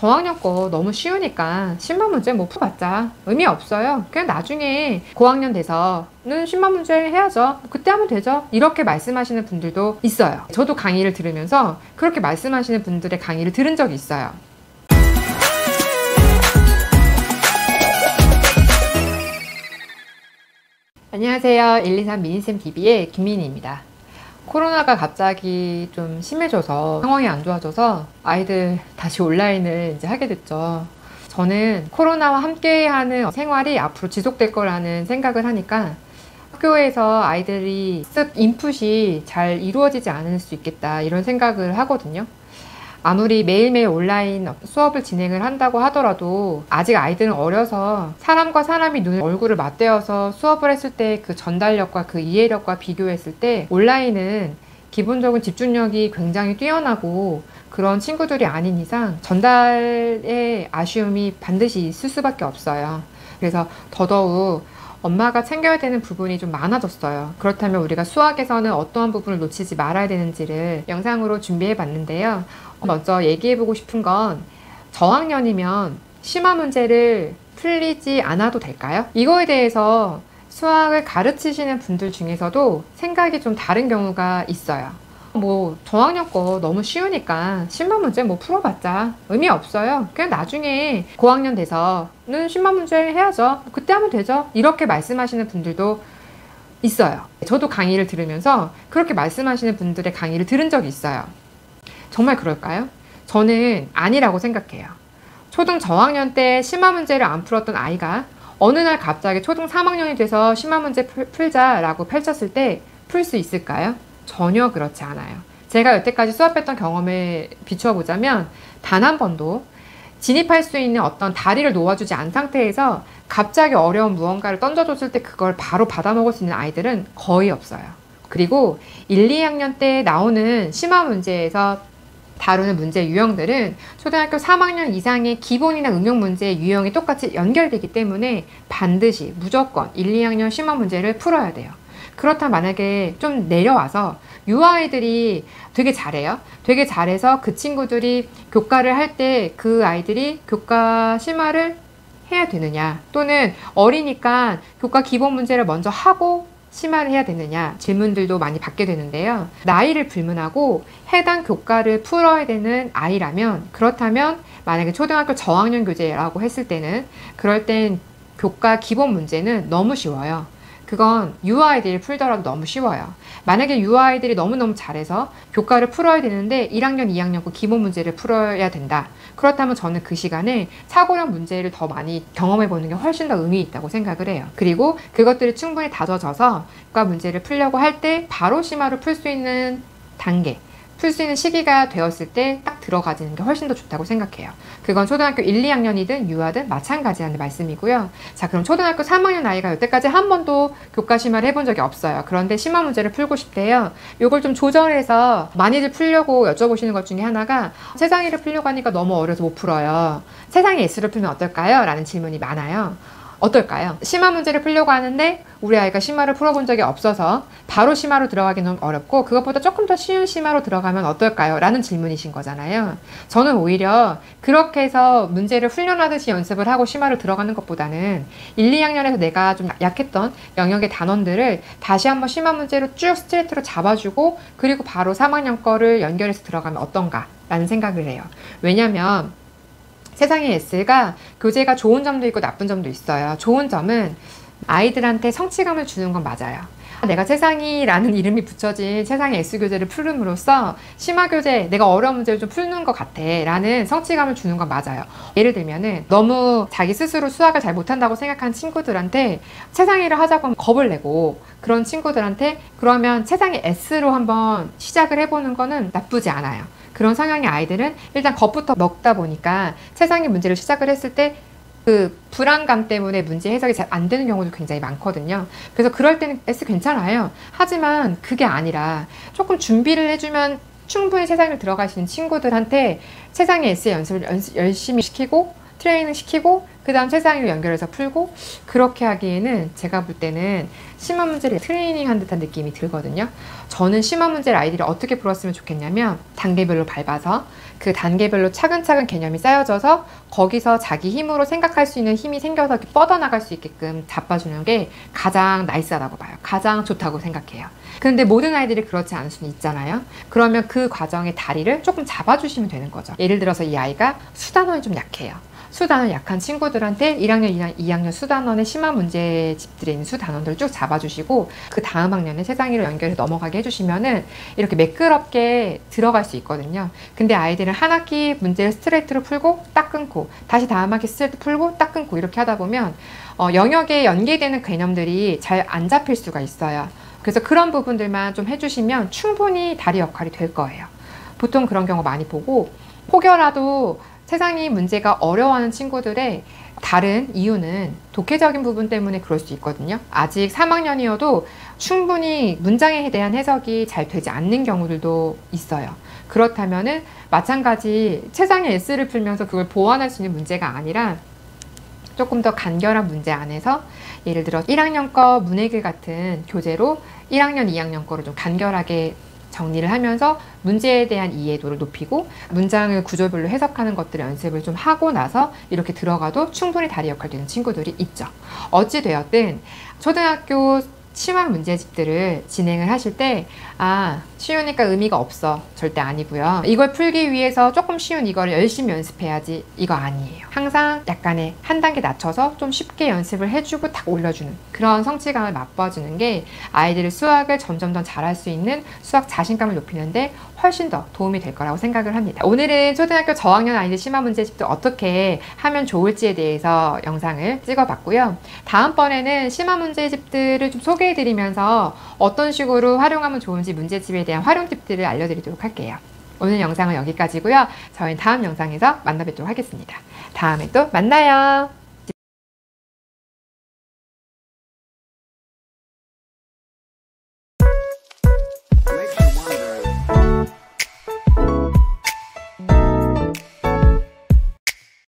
저학년 거 너무 쉬우니까 10만 문제 뭐 풀어봤자 의미 없어요. 그냥 나중에 고학년 돼서는 10만 문제 해야죠. 그때 하면 되죠. 이렇게 말씀하시는 분들도 있어요. 저도 강의를 들으면서 그렇게 말씀하시는 분들의 강의를 들은 적이 있어요. 안녕하세요. 123 미니쌤TV의 김민희입니다. 코로나가 갑자기 좀 심해져서 상황이 안 좋아져서 아이들 다시 온라인을 이제 하게 됐죠. 저는 코로나와 함께하는 생활이 앞으로 지속될 거라는 생각을 하니까 학교에서 아이들이 인풋이 잘 이루어지지 않을 수 있겠다 이런 생각을 하거든요. 아무리 매일매일 온라인 수업을 진행을 한다고 하더라도 아직 아이들은 어려서 사람과 사람이 얼굴을 맞대어서 수업을 했을 때 그 전달력과 그 이해력과 비교했을 때 온라인은 기본적인 집중력이 굉장히 뛰어나고 그런 친구들이 아닌 이상 전달의 아쉬움이 반드시 있을 수밖에 없어요. 그래서 더더욱 엄마가 챙겨야 되는 부분이 좀 많아졌어요. 그렇다면 우리가 수학에서는 어떠한 부분을 놓치지 말아야 되는지를 영상으로 준비해 봤는데요. 먼저 얘기해보고 싶은 건 저학년이면 심화 문제를 풀리지 않아도 될까요? 이거에 대해서 수학을 가르치시는 분들 중에서도 생각이 좀 다른 경우가 있어요. 뭐 저학년 거 너무 쉬우니까 10만 문제 뭐 풀어봤자 의미 없어요. 그냥 나중에 고학년 돼서는 10만 문제 해야죠. 그때 하면 되죠. 이렇게 말씀하시는 분들도 있어요. 저도 강의를 들으면서 그렇게 말씀하시는 분들의 강의를 들은 적이 있어요. 정말 그럴까요? 저는 아니라고 생각해요. 초등 저학년 때 심화 문제를 안 풀었던 아이가 어느 날 갑자기 초등 3학년이 돼서 심화 문제 풀자라고 펼쳤을 때 풀 수 있을까요? 전혀 그렇지 않아요. 제가 여태까지 수업했던 경험에 비추어보자면 단 한 번도 진입할 수 있는 어떤 다리를 놓아주지 않은 상태에서 갑자기 어려운 무언가를 던져줬을 때 그걸 바로 받아먹을 수 있는 아이들은 거의 없어요. 그리고 1, 2학년 때 나오는 심화 문제에서 다루는 문제 유형들은 초등학교 3학년 이상의 기본이나 응용 문제의 유형이 똑같이 연결되기 때문에 반드시 무조건 1, 2학년 심화 문제를 풀어야 돼요. 그렇다면 만약에 좀 내려와서 유아아이들이 되게 잘해요. 되게 잘해서 그 친구들이 교과를 할 때 그 아이들이 교과 심화를 해야 되느냐, 또는 어리니까 교과 기본 문제를 먼저 하고 심화를 해야 되느냐 질문들도 많이 받게 되는데요. 나이를 불문하고 해당 교과를 풀어야 되는 아이라면, 그렇다면 만약에 초등학교 저학년 교재라고 했을 때는 그럴 땐 교과 기본 문제는 너무 쉬워요. 그건 유아아이들이 풀더라도 너무 쉬워요. 만약에 유아아이들이 너무너무 잘해서 교과를 풀어야 되는데 1학년, 2학년 그 기본 문제를 풀어야 된다. 그렇다면 저는 그 시간에 사고력 문제를 더 많이 경험해보는 게 훨씬 더 의미 있다고 생각을 해요. 그리고 그것들이 충분히 다져져서 교과 문제를 풀려고 할 때 바로 심화로 풀 수 있는 단계, 풀 수 있는 시기가 되었을 때 딱 들어가지는 게 훨씬 더 좋다고 생각해요. 그건 초등학교 1, 2학년이든 유아든 마찬가지라는 말씀이고요. 자, 그럼 초등학교 3학년 아이가 여태까지 한 번도 교과 심화를 해본 적이 없어요. 그런데 심화 문제를 풀고 싶대요. 이걸 좀 조절해서 많이들 풀려고 여쭤보시는 것 중에 하나가 세상이를 풀려고 하니까 너무 어려서 못 풀어요. 세상의 S를 풀면 어떨까요? 라는 질문이 많아요. 어떨까요? 심화 문제를 풀려고 하는데 우리 아이가 심화를 풀어본 적이 없어서 바로 심화로 들어가기는 좀 어렵고 그것보다 조금 더 쉬운 심화로 들어가면 어떨까요? 라는 질문이신 거잖아요. 저는 오히려 그렇게 해서 문제를 훈련하듯이 연습을 하고 심화로 들어가는 것보다는 1, 2학년에서 내가 좀 약했던 영역의 단원들을 다시 한번 심화 문제로 쭉 스트레이트로 잡아주고 그리고 바로 3학년 거를 연결해서 들어가면 어떤가 라는 생각을 해요. 왜냐면 세상의 S가 교재가 좋은 점도 있고 나쁜 점도 있어요. 좋은 점은 아이들한테 성취감을 주는 건 맞아요. 내가 세상이라는 이름이 붙여진 세상의 S 교재를 풀음으로써 심화 교재, 내가 어려운 문제를 좀 푸는 것 같아 라는 성취감을 주는 건 맞아요. 예를 들면은 너무 자기 스스로 수학을 잘 못한다고 생각한 친구들한테 세상이를 하자고 하면 겁을 내고, 그런 친구들한테 그러면 세상의 S로 한번 시작을 해보는 거는 나쁘지 않아요. 그런 성향의 아이들은 일단 겁부터 먹다 보니까 세상의 문제를 시작을 했을 때 그 불안감 때문에 문제 해석이 잘 안 되는 경우도 굉장히 많거든요. 그래서 그럴 때는 S 괜찮아요. 하지만 그게 아니라 조금 준비를 해주면 충분히 세상을 들어가시는 친구들한테 세상의 S 연습을 열심히 시키고 트레이닝 시키고 그 다음 최상위로 연결해서 풀고, 그렇게 하기에는 제가 볼 때는 심화 문제를 트레이닝한 듯한 느낌이 들거든요. 저는 심화 문제를 아이들이 어떻게 풀었으면 좋겠냐면, 단계별로 밟아서 그 단계별로 차근차근 개념이 쌓여져서 거기서 자기 힘으로 생각할 수 있는 힘이 생겨서 이렇게 뻗어나갈 수 있게끔 잡아주는 게 가장 나이스하다고 봐요. 가장 좋다고 생각해요. 근데 모든 아이들이 그렇지 않을 수는 있잖아요. 그러면 그 과정의 다리를 조금 잡아주시면 되는 거죠. 예를 들어서 이 아이가 수단원이 좀 약해요. 수단원 약한 친구들한테 1학년, 2학년 수단원의 심화 문제집들에 있는 수단원들을 쭉 잡아주시고, 그 다음 학년에 세상위로 연결해서 넘어가게 해주시면은 이렇게 매끄럽게 들어갈 수 있거든요. 근데 아이들은 한 학기 문제를 스트레이트로 풀고 딱 끊고, 다시 다음 학기 스트레이트 풀고 딱 끊고, 이렇게 하다 보면 영역에 연계되는 개념들이 잘 안 잡힐 수가 있어요. 그래서 그런 부분들만 좀 해주시면 충분히 다리 역할이 될 거예요. 보통 그런 경우 많이 보고, 혹여라도 세상이 문제가 어려워하는 친구들의 다른 이유는 독해적인 부분 때문에 그럴 수 있거든요. 아직 3학년이어도 충분히 문장에 대한 해석이 잘 되지 않는 경우들도 있어요. 그렇다면은 마찬가지 최상의 S를 풀면서 그걸 보완할 수 있는 문제가 아니라 조금 더 간결한 문제 안에서, 예를 들어 1학년 거 문해길 같은 교재로 1학년, 2학년 거를 좀 간결하게 정리를 하면서 문제에 대한 이해도를 높이고 문장을 구조별로 해석하는 것들을 연습을 좀 하고 나서 이렇게 들어가도 충분히 다리 역할 되는 친구들이 있죠. 어찌 되었든 초등학교 심화 문제집들을 진행을 하실 때, 쉬우니까 의미가 없어, 절대 아니고요. 이걸 풀기 위해서 조금 쉬운 이거를 열심히 연습해야지, 이거 아니에요. 항상 약간의 한 단계 낮춰서 좀 쉽게 연습을 해주고 딱 올려주는 그런 성취감을 맛봐주는 게 아이들이 수학을 점점 더 잘할 수 있는 수학 자신감을 높이는데 훨씬 더 도움이 될 거라고 생각을 합니다. 오늘은 초등학교 저학년 아이들 심화 문제집도 어떻게 하면 좋을지에 대해서 영상을 찍어봤고요. 다음번에는 심화 문제집들을 좀 소개해드리면서 어떤 식으로 활용하면 좋은지, 문제집에 대한 활용 팁들을 알려드리도록 할게요. 오늘 영상은 여기까지고요. 저희는 다음 영상에서 만나 뵙도록 하겠습니다. 다음에 또 만나요.